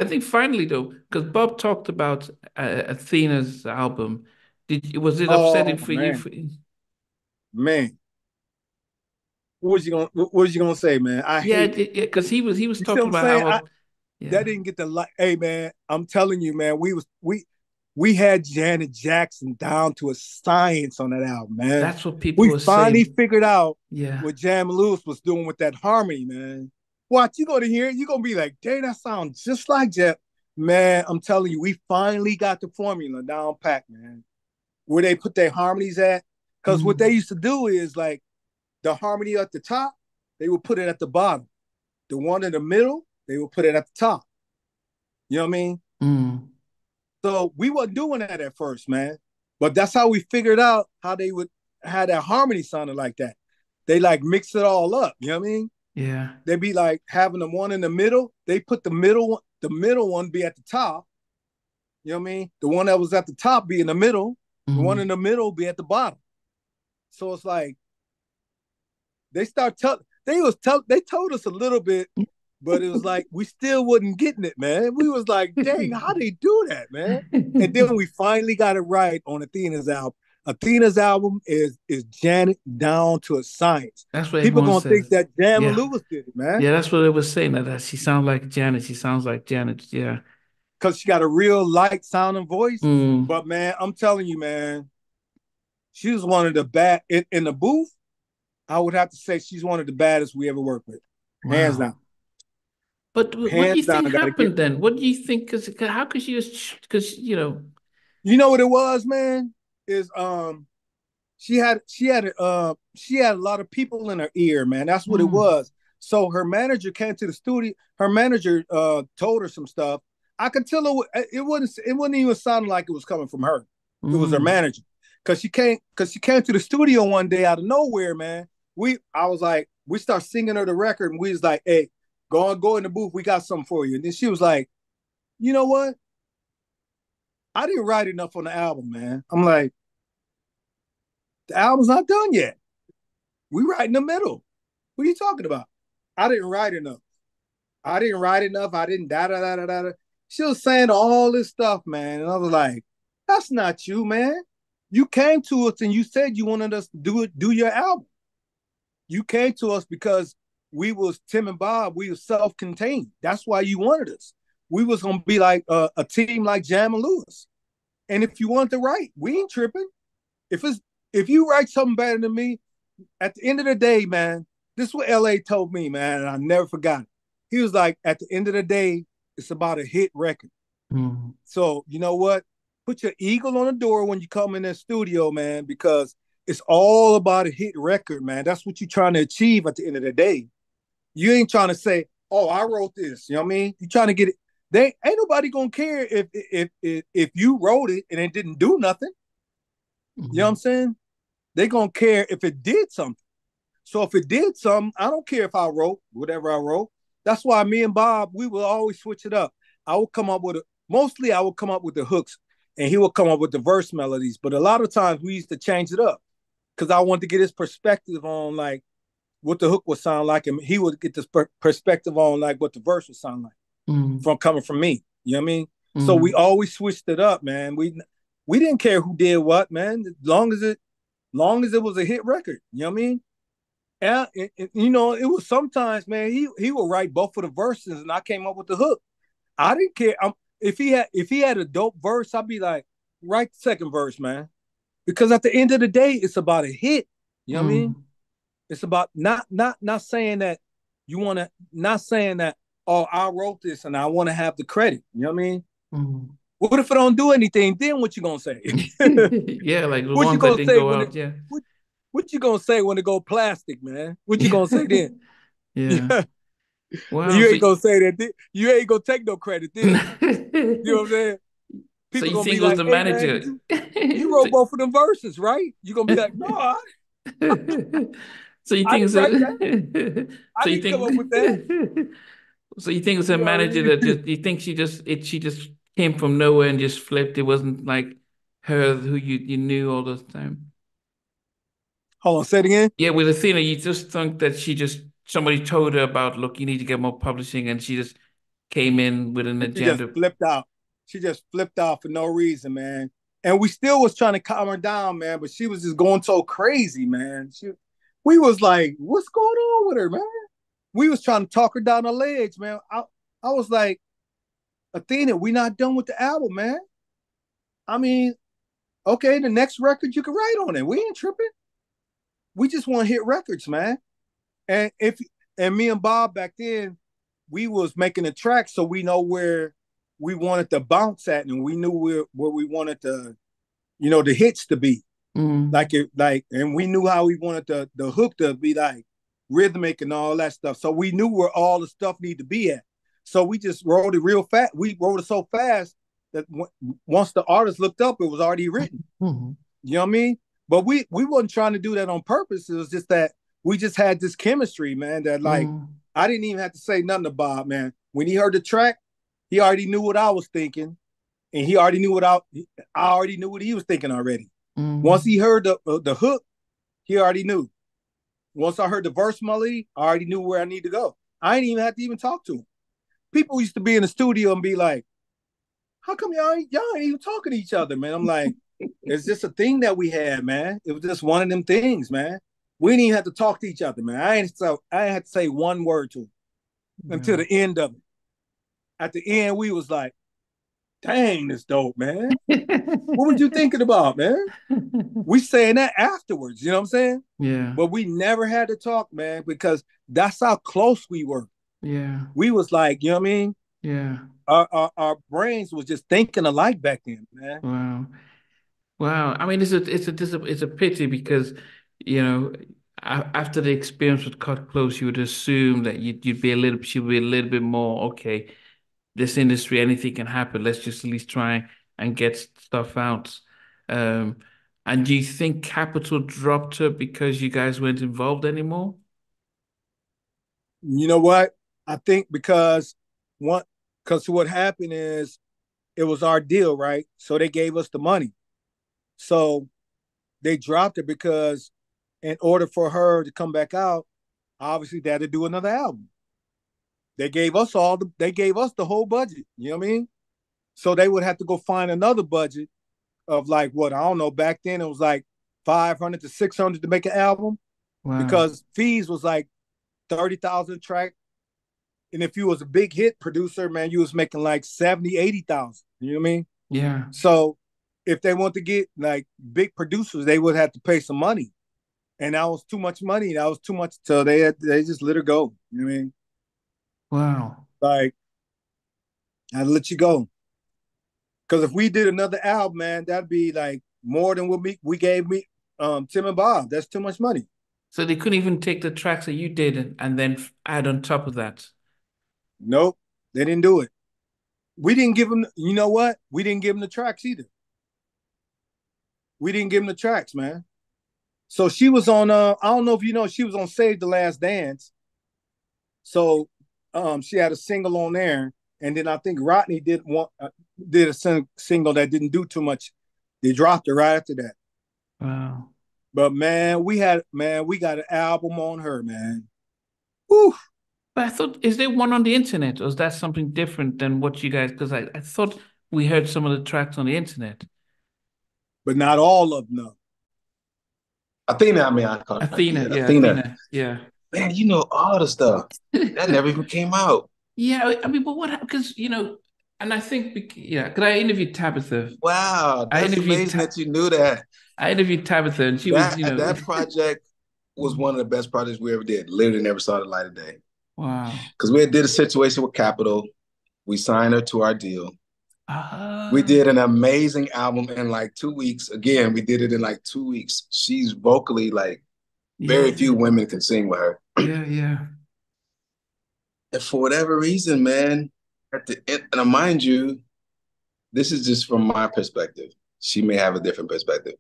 I think finally though, because Bob talked about Athena's album. Was it upsetting Oh for you? man, what was you gonna say, man? I Yeah, hate. yeah, because he was You see what talking I'm about saying? how That yeah, didn't get the like. Hey man, I'm telling you, man, we had Janet Jackson down to a science on that album, man. that's what people We were finally saying. figured out Yeah, what Jam Lewis was doing with that harmony, man. Watch, you gonna hear it, you're gonna be like, dang, that sounds just like Jam. Man, I'm telling you, we finally got the formula down pat, man. Where they put their harmonies at. Because what they mm, used to do is like the harmony at the top, they would put it at the bottom. The one in the middle, they would put it at the top. You know what I mean? mm, So we wasn't doing that at first, man. But that's how we figured out how they would how that harmony sounded like that. They like mix it all up. You know what I mean? yeah, They'd be like having the one in the middle. They put the middle one be at the top. You know what I mean? The one that was at the top be in the middle. The one in mm. the middle be at the bottom. So it's like they start tell they told us a little bit, but it was like we still wasn't getting it, man. We was like, dang, how they do that, man? And then we finally got it right on Athena's album. Athena's album is Janet down to a science. That's what People everyone gonna think says. that Jam and Yeah, Lewis did it, man, yeah, that's what it was saying. That she sounds like Janet. She sounds like Janet. Yeah. because she got a real light sounding voice. Mm. But man, I'm telling you, man, she was one of the bad in the booth. I would have to say she's one of the baddest we ever worked with, hands Wow. down. But what do Hands you down, think got to give. happened then? What do you think? Because how could she just? Because You know what it was, man? Is she had a lot of people in her ear, man. That's what it mm, was. So her manager came to the studio. Her manager told her some stuff. I could tell it wouldn't even sound like it was coming from her. It was her mm, manager. Cause she came to the studio one day out of nowhere, man. I was like, we start singing her the record, and we was like, hey, go in the booth, we got something for you. And then she was like, you know what? I didn't write enough on the album, man. I'm like, the album's not done yet. We right in the middle. What are you talking about? I didn't write enough. I didn't write enough. I didn't da da da da da. She was saying all this stuff, man. And I was like, that's not you, man. You came to us and you said you wanted us to do your album. You came to us because we was Tim and Bob, we was self-contained. That's why you wanted us. We was gonna be like a team like Jam and Lewis. And if you want to write, we ain't tripping. If it's if you write something better than me, at the end of the day, man, this is what LA told me, man, and I never forgot it. He was like, at the end of the day, it's about a hit record. mm. So you know what? Put your eagle on the door when you come in the studio, man, because it's all about a hit record, man. That's what you're trying to achieve at the end of the day. You ain't trying to say, "Oh, I wrote this." You know what I mean? You're trying to get it. They ain't nobody gonna care if you wrote it and it didn't do nothing. You know what I'm Mm. saying? They gonna care if it did something. So if it did something, I don't care if I wrote whatever I wrote. That's why me and Bob, we will always switch it up. I would come up with mostly I would come up with the hooks and he would come up with the verse melodies. But a lot of times we used to change it up because I wanted to get his perspective on like what the hook would sound like, and he would get this perspective on like what the verse would sound like Mm. from coming from me. You know what I mean? So we Mm. always switched it up, man. We didn't care who did what, man. As long as it was a hit record. You know what I mean? And you know, it was sometimes, man, he would write both of the verses and I came up with the hook. I didn't care. If he had a dope verse, I'd be like, write the second verse, man. Because at the end of the day, it's about a hit. You know what I mean? Mm. It's about not saying that you want to not saying that, oh, I wrote this and I want to have the credit. You know what I mean? Mm. What if I don't do anything? Then what you gonna say? Yeah, like the what you ones that gonna didn't say go when out. Yeah. what you gonna say when it go plastic, man? What you Yeah. gonna say then? Yeah. Yeah. Wow. You ain't gonna say that. You ain't gonna take no credit then. You know what I'm saying? So People you gonna think be it was like, the "Hey man, manager? you So, wrote both of them verses, right?" You gonna be like, "No, so you I think didn't it's write that. a, so I you didn't come up with that." think so you think it's a You know what manager I that mean? just you think she just came from nowhere and just flipped. It wasn't like her who you knew all the time. Hold on, say it again. Yeah, with Athena, you just think that she just somebody told her about, look, you need to get more publishing, and she just came in with an And she just agenda. flipped out. She just flipped out for no reason, man. And we still was trying to calm her down, man, but she was just going so crazy, man. We was like, what's going on with her, man? We was trying to talk her down her legs, man. I was like, Athena, we not done with the album, man. I mean, okay, the next record you can write on it. We ain't tripping. We just want to hit records, man. And if and me and Bob back then, we was making a track so we know where we wanted to bounce at, and we knew where we wanted to, the hits to be. Mm, And we knew how we wanted the hook to be like rhythmic and all that stuff. So we knew where all the stuff needed to be at. So we just wrote it real fast. We wrote it so fast that once the artist looked up, it was already written. mm, You know what I mean? But we wasn't trying to do that on purpose. It was just that we just had this chemistry, man, that like mm, I didn't even have to say nothing to Bob, man. When he heard the track, he already knew what I was thinking, and he already knew I already knew what he was thinking already. Once mm. he heard the hook, he already knew. Once I heard the verse melody, I already knew where I need to go. I didn't even have to even talk to him. People used to be in the studio and be like, how come y'all ain't even talking to each other, man? I'm like, it's just a thing that we had, man. It was just one of them things, man. We didn't even have to talk to each other, man. I ain't had to say one word to him until Yeah. the end of it. At the end, we was like, dang, this dope, man. What were you thinking about, man? We saying that afterwards, you know what I'm saying? Yeah. But we never had to talk, man, because that's how close we were. Yeah. We was like, you know what I mean? Yeah. Our brains was just thinking alike back then, man. Wow. Wow. I mean, it's a pity because, you know, after the experience with Cut Close, you would assume that she'd be a little bit more, okay, this industry, anything can happen. Let's just at least try and get stuff out. Um, and do you think Capital dropped her because you guys weren't involved anymore? You know what? I think because what happened is it was our deal, right? So they gave us the money. So they dropped it because in order for her to come back out, obviously they had to do another album. They gave us the whole budget. You know what I mean? So they would have to go find another budget of like what, I don't know, back then it was like 500 to 600 to make an album Wow. because fees was like 30,000 a track. And if you was a big hit producer, man, you was making like 70, 80,000. You know what I mean? Yeah. So if they want to get like big producers, they would have to pay some money. And that was too much money. That was too much. So they just let her go. You know what I mean? Wow. Like, I'd let you go. Because if we did another album, man, that'd be like more than what we gave me Tim and Bob. That's too much money. So they couldn't even take the tracks that you did and then add on top of that. Nope. They didn't do it. We didn't give them, you know what? We didn't give them the tracks either. We didn't give them the tracks, man. So she was on I don't know if you know, she was on Save the Last Dance. So she had a single on there. And then I think Rodney did a single that didn't do too much. They dropped it right after that. Wow. But man, we got an album on her, man. Whew. But I thought, is there one on the internet, or is that something different than what you guys? Because I thought we heard some of the tracks on the internet. But not all of them, though. Athena, I mean, I call her Athena, Athena. yeah, Athena, Athena, yeah. man, you know all the stuff. That never even came out. Yeah, I mean, but what happened? Because, and I think, yeah, because I interviewed Tabitha. Wow, I that's interviewed, amazing that you knew that. I interviewed Tabitha, and she was, That project was one of the best projects we ever did. Literally never saw the light of day. wow. Because we did a situation with Capitol. We signed her to our deal. We Ah, did an amazing album in like 2 weeks. Again, we did it in like 2 weeks. She's vocally like very yeah, few women can sing with her. yeah, yeah. And for whatever reason, man, at the end, and mind you, this is just from my perspective. She may have a different perspective.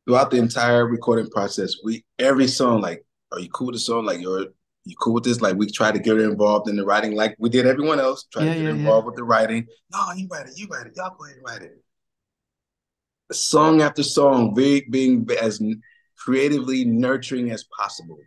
Throughout the entire recording process, every song, like, are you cool with the song? Like, you cool with this? Like, we try to get her involved in the writing, like we did everyone else. Try to Yeah, get her yeah, yeah. involved with the writing. No, you write it. You write it. Y'all go ahead and write it. Song after song, being as creatively nurturing as possible.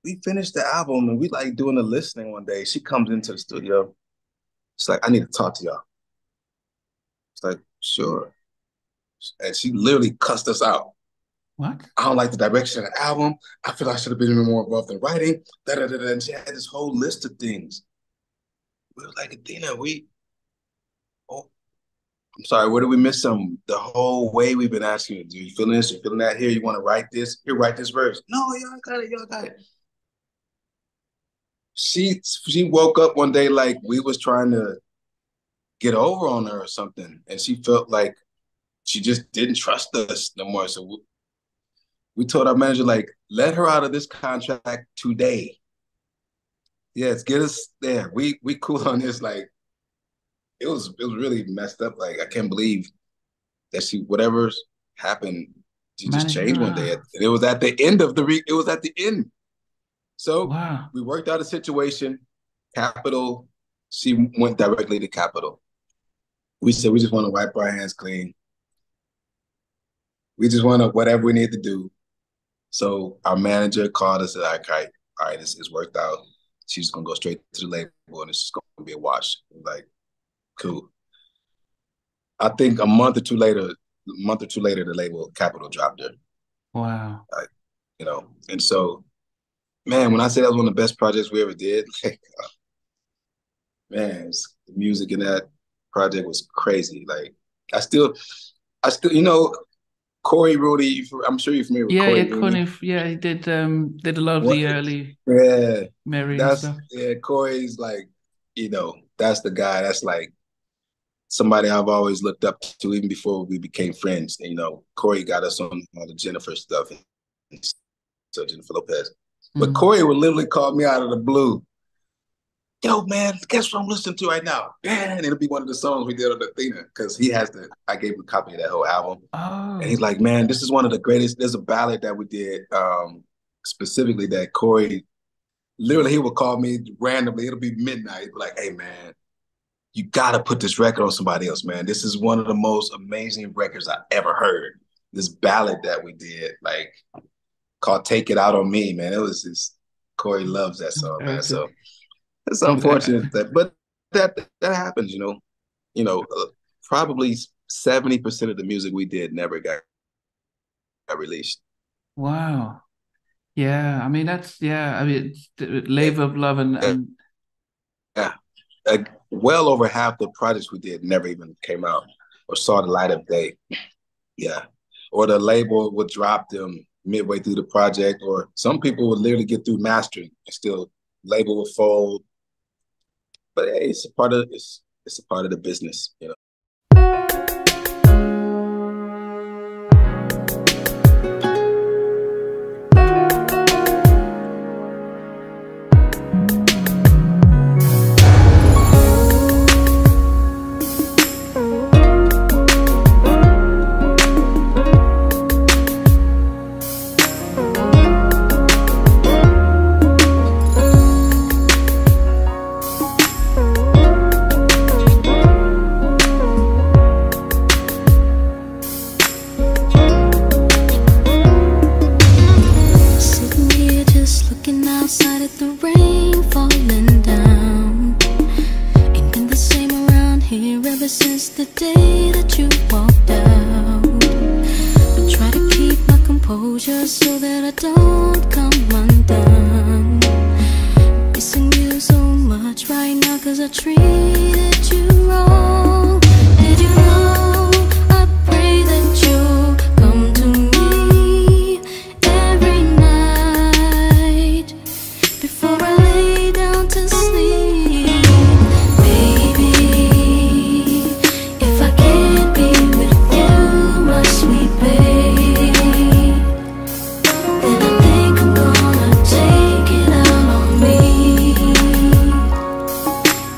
we finished the album and we like doing the listening one day. She comes into the studio. It's like, I need to talk to y'all. It's like, sure. And she literally cussed us out. What? I don't like the direction of the album. I feel I should have been more involved in writing. Da, da, da, da. And she had this whole list of things. We were like, Athena, oh, I'm sorry, where did we miss some? The whole way we've been asking you, do you feel this? You feeling that? Here, you want to write this? Here, write this verse. No, y'all got it, y'all got it. She woke up one day like we was trying to get over on her or something. And she felt like she just didn't trust us no more. So we told our manager, like, let her out of this contract today. Yes, get us there. We cool on this. Like, it was really messed up. Like, I can't believe that whatever happened, she just changed one day. And it was at the end of it was at the end. So we worked out a situation. Capitol, she went directly to Capitol. We said, we just want to wipe our hands clean. We just want to, whatever we need to do. So our manager called us and said, all right, it's worked out. She's going to go straight to the label and it's just going to be a wash. Like, cool. I think a month or two later, the label Capitol dropped her. Wow. Like, you know, and so, man, when I say that was one of the best projects we ever did, like, man, the music in that project was crazy. Like, I still, you know, Corey Rudy, I'm sure you're familiar with Corey Rudy. He did a lot of the early Mary and stuff. Yeah, Corey's like, you know, that's the guy. That's like somebody I've always looked up to even before we became friends. And, you know, Corey got us on all the Jennifer stuff. So Jennifer Lopez. But Corey would literally call me out of the blue. Yo, man, guess what I'm listening to right now? And it'll be one of the songs we did on Athena because I gave him a copy of that whole album. Oh. And he's like, man, this is one of the greatest. There's a ballad that we did specifically that Corey, literally he would call me randomly. It'll be midnight. He'd be like, hey, man, you got to put this record on somebody else, man. This is one of the most amazing records I ever heard. This ballad that we did, like, called Take It Out on Me, man. It was just, Corey loves that song, man. So it's unfortunate but that happens, you know. Probably 70% of the music we did never got released. Wow. Yeah, I mean Labor of Love and well over half the projects we did never even came out or saw the light of day. Yeah. Or the label would drop them midway through the project, or some people would literally get through mastering and still label would fold. But hey, it's a part of the business, you know.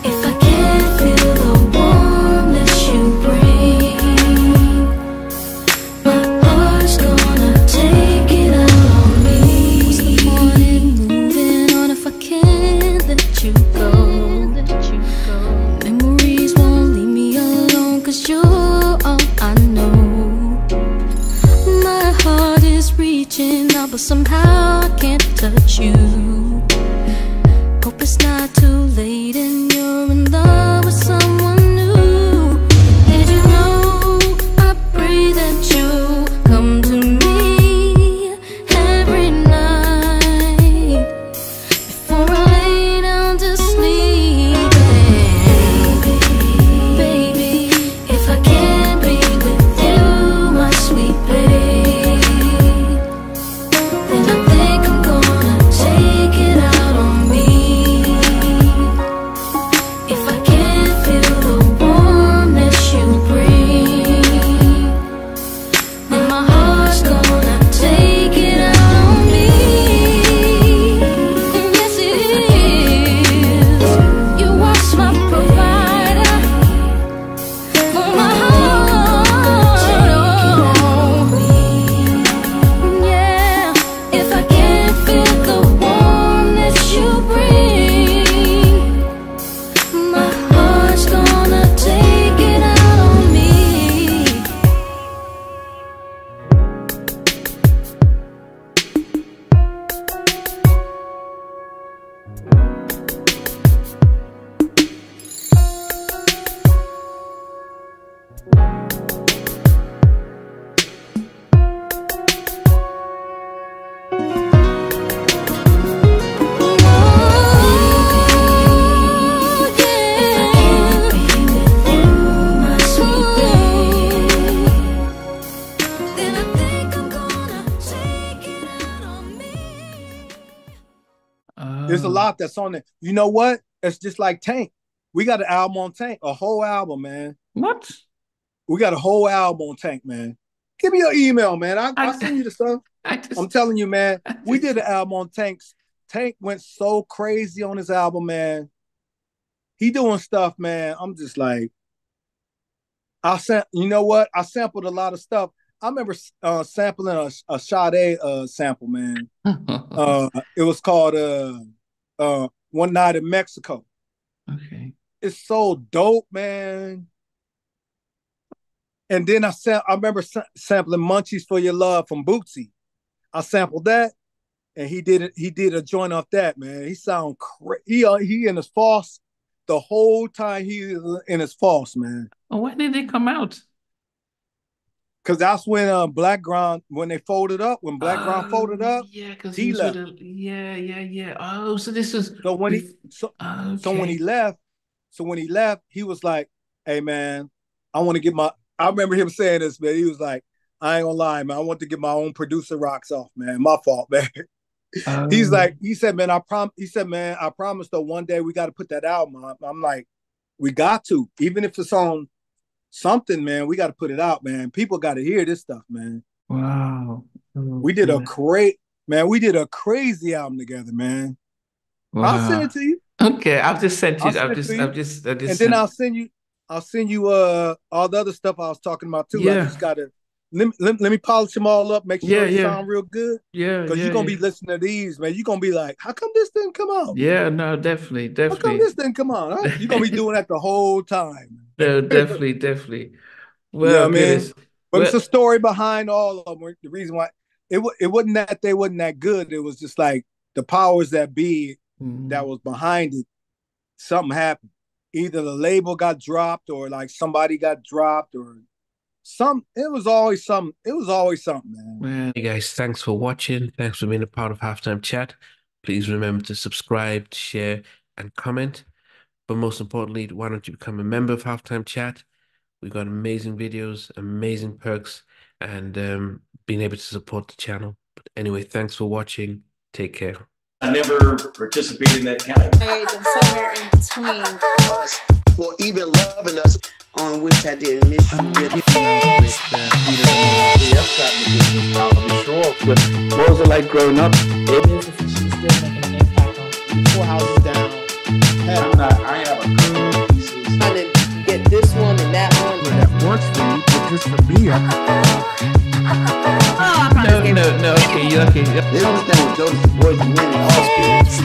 If I can't feel the warmth There's a lot that's on there. You know what? It's just like Tank. We got an album on Tank, a whole album, man. What? We got a whole album on Tank, man. Give me your email, man. I'll send you the stuff. I'm telling you, man. We did an album on Tanks. Tank went so crazy on his album, man. He doing stuff, man. I'm just like, you know what? I sampled a lot of stuff. I remember sampling a Sade sample, man. It was called One Night in Mexico. Okay. It's so dope, man. And then I remember sampling Munchies for Your Love from Bootsy. I sampled that, and he did a joint off that, man. He sound crazy. He in his false the whole time he was in his false, man. Oh, when did they come out? Because that's when Black Ground, when they folded up, when Black Ground folded up, yeah, because he left. Yeah. Oh, so this is so when he left, he was like, "Hey, man, I want to get my." I remember him saying this, man. He was like, "I ain't gonna lie, man. I want to get my own producer rocks off, man. My fault, man." He said, "Man, I promised though one day we got to put that album on." I'm like, "We got to, even if it's on something, man. We got to put it out, man. People got to hear this stuff, man." Wow. We did a crazy album together, man. Wow. I'll send it to you. Okay, I've just sent you. And then I'll send you all the other stuff I was talking about too. Yeah. I just gotta let me polish them all up, make sure they sound real good. Yeah. Because you're gonna be listening to these, man. You're gonna be like, how come this didn't come out? Yeah, no, definitely. How come this didn't come out? Huh? You're gonna be doing that the whole time. No, definitely. Well, yeah, man. But it's a story behind all of them. The reason why it wasn't that they wasn't that good. It was just like the powers that be that was behind it. Something happened. Either the label got dropped or like somebody got dropped or it was always something, man. Hey guys, thanks for watching. Thanks for being a part of Halftime Chat. Please remember to subscribe, share, and comment. But most importantly, why don't you become a member of Halftime Chat? We've got amazing videos, amazing perks, and being able to support the channel. But anyway, thanks for watching. Take care. I never participated in that kind of. Hey, them somewhere in between us, or even loving us, on which I didn't miss you. What was it like growing up? She's still making an impact on 4 houses down. I have a couple of pieces. Trying to get this one and that one. That works for you, but just for me, No. Okay, okay. They understand what Boyz II Men are all spirits.